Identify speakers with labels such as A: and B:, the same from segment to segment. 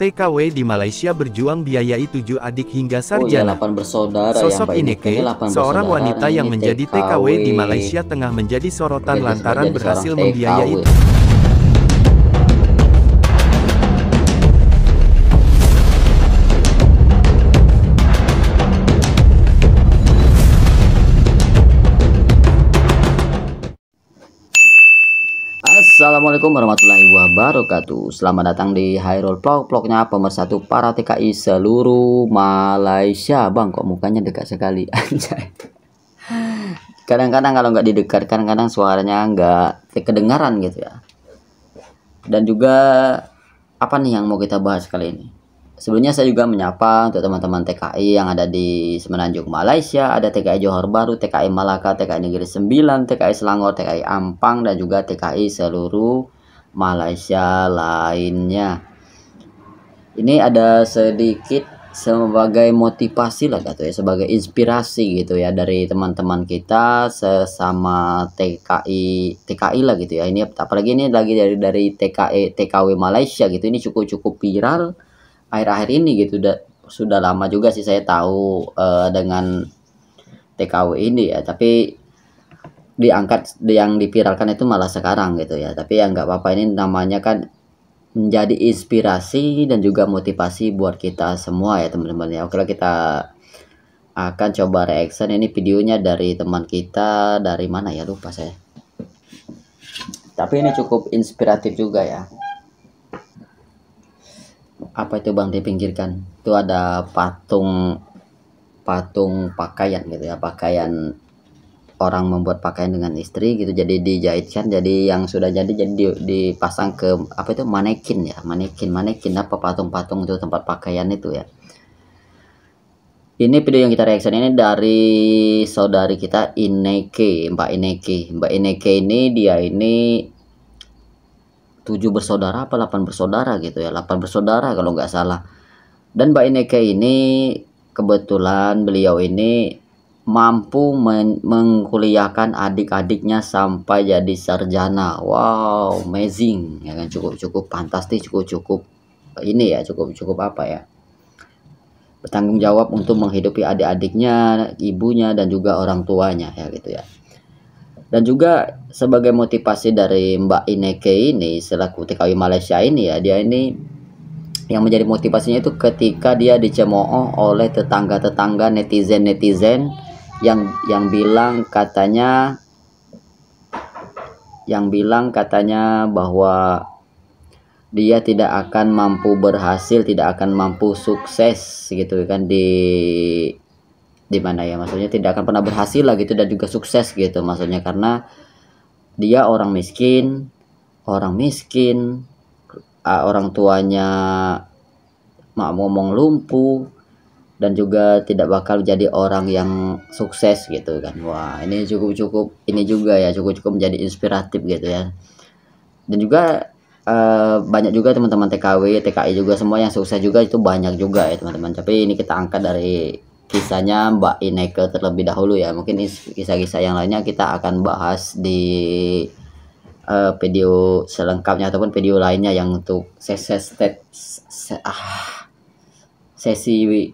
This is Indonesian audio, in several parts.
A: TKW di Malaysia berjuang biayai 7 adik hingga
B: Oh iya,
A: sarjana.
B: 8 bersaudara
A: Sosok
B: yang
A: Ineke,
B: ini 8
A: seorang
B: bersaudara.
A: wanita
B: Nah,
A: yang
B: ini
A: menjadi TKW di Malaysia tengah menjadi sorotan lantaran
B: jadi
A: berhasil
B: seorang
A: membiayai
B: TKW. Assalamualaikum warahmatullahi wabarakatuh. Selamat datang di Hairul Vlog-vlognya pemersatu para TKI seluruh Malaysia. Bang, kok mukanya dekat sekali? Anjay. Kadang-kadang kalau nggak didekat, kadang-kadang suaranya nggak kedengaran gitu ya. Dan juga apa nih yang mau kita bahas kali ini? Sebelumnya saya juga menyapa untuk teman-teman TKI yang ada di Semenanjung Malaysia. Ada TKI Johor Bahru, TKI Malaka, TKI Negeri Sembilan, TKI Selangor, TKI Ampang, dan juga TKI seluruh Malaysia lainnya. Ini ada sedikit sebagai motivasi lah gitu ya, sebagai inspirasi gitu ya dari teman-teman kita sesama TKI lah gitu ya. Ini apalagi ini lagi dari TKW Malaysia gitu. Ini cukup viral akhir-akhir ini gitu. Sudah lama juga sih saya tahu dengan TKW ini ya, tapi diangkat yang dipiralkan itu malah sekarang gitu ya. Tapi ya nggak apa-apa, ini namanya kan menjadi inspirasi dan juga motivasi buat kita semua ya teman-teman ya. Oke, kita akan coba reaction. Ini videonya dari teman kita, dari mana ya, lupa saya, tapi ini cukup inspiratif juga ya. Apa itu Bang dipinggirkan? Itu ada patung pakaian gitu ya, pakaian orang membuat pakaian dengan istri gitu, jadi dijahitkan, jadi yang sudah jadi dipasang ke apa itu, manekin ya, manekin apa, patung-patung itu tempat pakaian itu ya. Ini video yang kita reaction ini dari saudari kita Ineke, Mbak Ineke ini dia ini 7 bersaudara apa 8 bersaudara gitu ya, 8 bersaudara kalau nggak salah. Dan Mbak Ineke ini kebetulan beliau ini mampu mengkuliahkan adik-adiknya sampai jadi sarjana. Wow, amazing ya kan, cukup fantastis, cukup ini ya, cukup apa ya, bertanggung jawab untuk menghidupi adik-adiknya, ibunya, dan juga orang tuanya ya gitu ya. Dan juga sebagai motivasi dari Mbak Ineke ini selaku TKW Malaysia ini ya, dia ini yang menjadi motivasinya itu ketika dia dicemooh oleh tetangga-tetangga, netizen yang bilang katanya bahwa dia tidak akan mampu berhasil, tidak akan mampu sukses gitu kan di mana ya, maksudnya tidak akan pernah berhasil lah gitu, dan juga sukses gitu maksudnya, karena dia orang miskin, orang tuanya ngomong lumpuh, dan juga tidak bakal jadi orang yang sukses gitu kan. Wah, ini cukup ini juga ya, cukup menjadi inspiratif gitu ya. Dan juga banyak juga teman-teman TKW, TKI juga semua yang sukses juga itu banyak juga ya teman-teman. Tapi ini kita angkat dari kisahnya Mbak Ineke terlebih dahulu ya. Mungkin kisah-kisah yang lainnya kita akan bahas di video selengkapnya ataupun video lainnya yang untuk sesi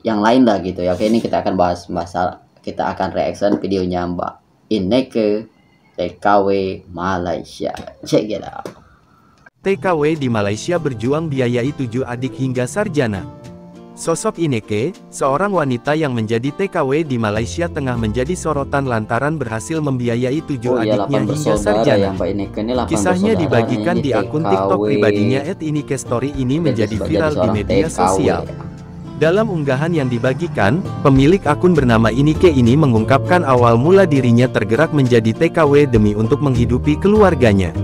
B: yang lain lah gitu ya. Oke, ini kita akan bahas masalah, kita akan reaction videonya Mbak Ineke TKW Malaysia. Check it out.
A: TKW di Malaysia berjuang biayai 7 adik hingga sarjana. Sosok Ineke, seorang wanita yang menjadi TKW di Malaysia tengah menjadi sorotan lantaran berhasil membiayai 7 adiknya hingga sarjana. Kisahnya dibagikan di akun TikTok pribadinya @InekeStory ini menjadi viral di media sosial. Dalam unggahan yang dibagikan, pemilik akun bernama Ineke ini mengungkapkan awal mula dirinya tergerak menjadi TKW demi untuk menghidupi keluarganya.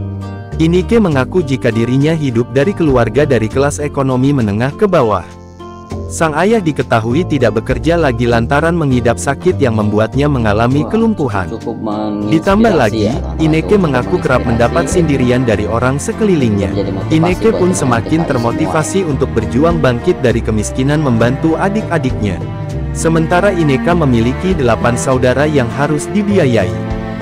A: Ineke mengaku jika dirinya hidup dari keluarga dari kelas ekonomi menengah ke bawah. Sang ayah diketahui tidak bekerja lagi lantaran mengidap sakit yang membuatnya mengalami kelumpuhan. Ditambah lagi, Ineke mengaku kerap mendapat sindiran dari orang sekelilingnya. Ineke pun semakin termotivasi untuk berjuang bangkit dari kemiskinan membantu adik-adiknya. Sementara Ineke memiliki 8 saudara yang harus dibiayai.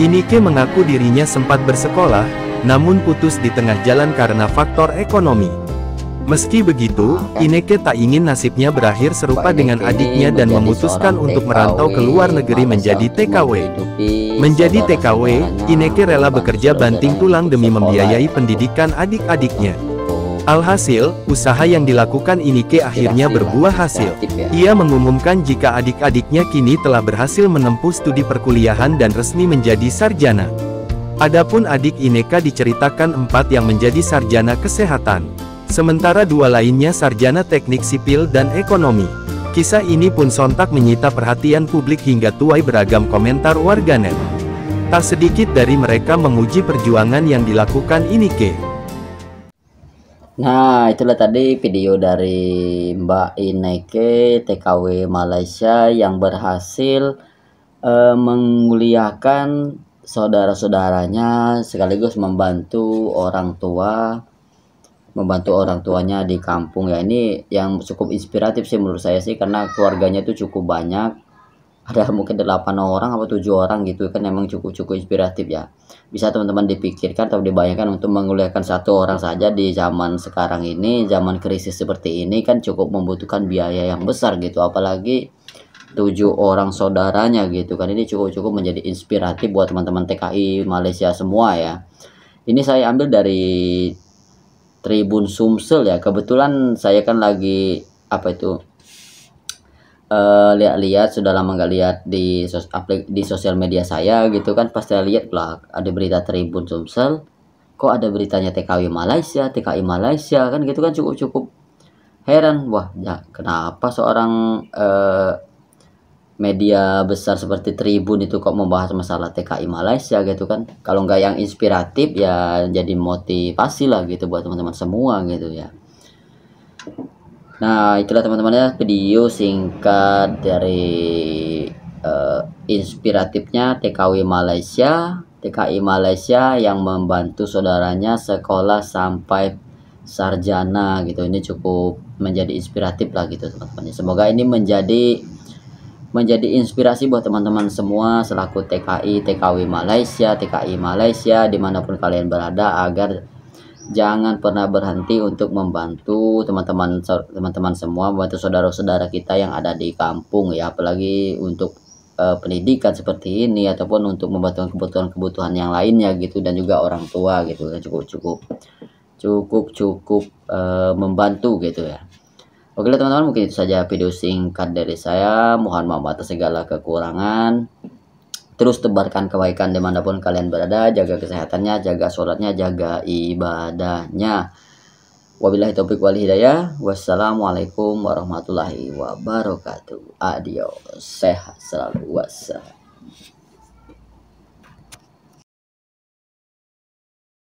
A: Ineke mengaku dirinya sempat bersekolah, namun putus di tengah jalan karena faktor ekonomi. Meski begitu, Ineke tak ingin nasibnya berakhir serupa
B: Mbak
A: dengan
B: Ineke ini
A: adiknya dan
B: menjadi
A: memutuskan
B: seorang
A: untuk merantau ke luar
B: TKW
A: negeri menjadi
B: Malaysia untuk
A: TKW.
B: menghidupi
A: Menjadi TKW,
B: saudara-saudaranya,
A: Ineke rela
B: membantu
A: bekerja banting
B: saudaranya
A: tulang
B: untuk
A: demi
B: sekolah
A: membiayai
B: ya.
A: pendidikan adik-adiknya.
B: Oh,
A: Alhasil, usaha yang dilakukan Ineke akhirnya
B: inspirasi lah,
A: berbuah hasil.
B: inspiratif ya.
A: Ia mengumumkan jika adik-adiknya kini telah berhasil menempuh studi perkuliahan dan resmi menjadi sarjana. Adapun adik Ineka diceritakan 4 yang menjadi sarjana kesehatan. Sementara 2 lainnya sarjana teknik sipil dan ekonomi. Kisah ini pun sontak menyita perhatian publik hingga tuai beragam komentar warganet. Tak sedikit dari mereka memuji perjuangan yang dilakukan Ineke.
B: Nah, itulah tadi video dari Mbak Ineke TKW Malaysia yang berhasil menguliakan saudara-saudaranya sekaligus membantu orang tuanya di kampung ya. Ini yang cukup inspiratif sih menurut saya sih, karena keluarganya itu cukup banyak, ada mungkin 8 orang atau 7 orang gitu kan, memang cukup inspiratif ya. Bisa teman-teman dipikirkan atau dibayangkan untuk menguliakan 1 orang saja di zaman sekarang ini, zaman krisis seperti ini kan cukup membutuhkan biaya yang besar gitu, apalagi 7 orang saudaranya gitu kan. Ini cukup menjadi inspiratif buat teman-teman TKI Malaysia semua ya. Ini saya ambil dari Tribun Sumsel ya. Kebetulan saya kan lagi lihat-lihat, sudah lama nggak lihat di sosial media saya gitu kan. Pas saya lihat lah ada berita Tribun Sumsel, kok ada beritanya TKI Malaysia kan gitu kan, cukup heran. Wah ya, kenapa seorang media besar seperti Tribun itu kok membahas masalah TKI Malaysia gitu kan. Kalau nggak yang inspiratif ya jadi motivasi lah gitu buat teman-teman semua gitu ya. Nah, itulah teman-teman ya video singkat dari inspiratifnya TKI Malaysia yang membantu saudaranya sekolah sampai sarjana gitu. Ini cukup menjadi inspiratif lah gitu teman-teman. Semoga ini menjadi inspirasi buat teman-teman semua selaku TKI Malaysia dimanapun kalian berada, agar jangan pernah berhenti untuk membantu teman-teman semua, membantu saudara-saudara kita yang ada di kampung ya, apalagi untuk pendidikan seperti ini ataupun untuk membantu kebutuhan yang lainnya gitu, dan juga orang tua gitu, cukup membantu gitu ya. Oke teman-teman, mungkin itu saja video singkat dari saya. Mohon maaf atas segala kekurangan. Terus tebarkan kebaikan dimanapun kalian berada. Jaga kesehatannya, jaga sholatnya, jaga ibadahnya. Wabillahi taufiq wal hidayah. Wassalamualaikum warahmatullahi wabarakatuh. Adios. Sehat selalu. Wassalam.